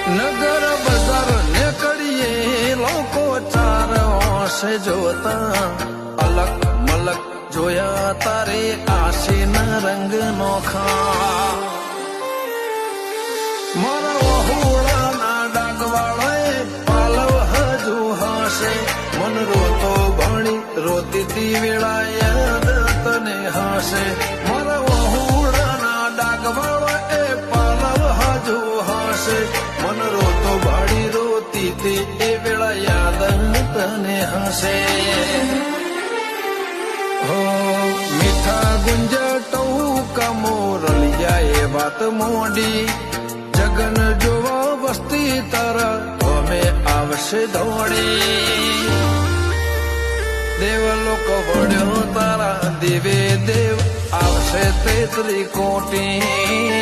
નગર બજાર નીકળીએ લોકો ચાર ઓશે જોતા અલગ મલક જોયા તારે આશીના રંગ નોખા મારા વહુડાના ડાગવાળાએ પાલવ હજુ હાશે મન રોતો ભણી રોતી તી વેળા યાદ તને હાશે મારા વહુડાના ડાગવાળાએ પાલવ હજુ હાશે મન રોતો ભાડી રોતી તી એ વેળા યાદ તને હાશે મીઠા ગુંજા ટૌકા મોરલિયા એ વાત મોડી જગન જોવા વસ્તી તારા અમે આવશે દોડી દેવ લોકો વળ્યો તારા દેવે દેવ આવશે તેતરી કોટી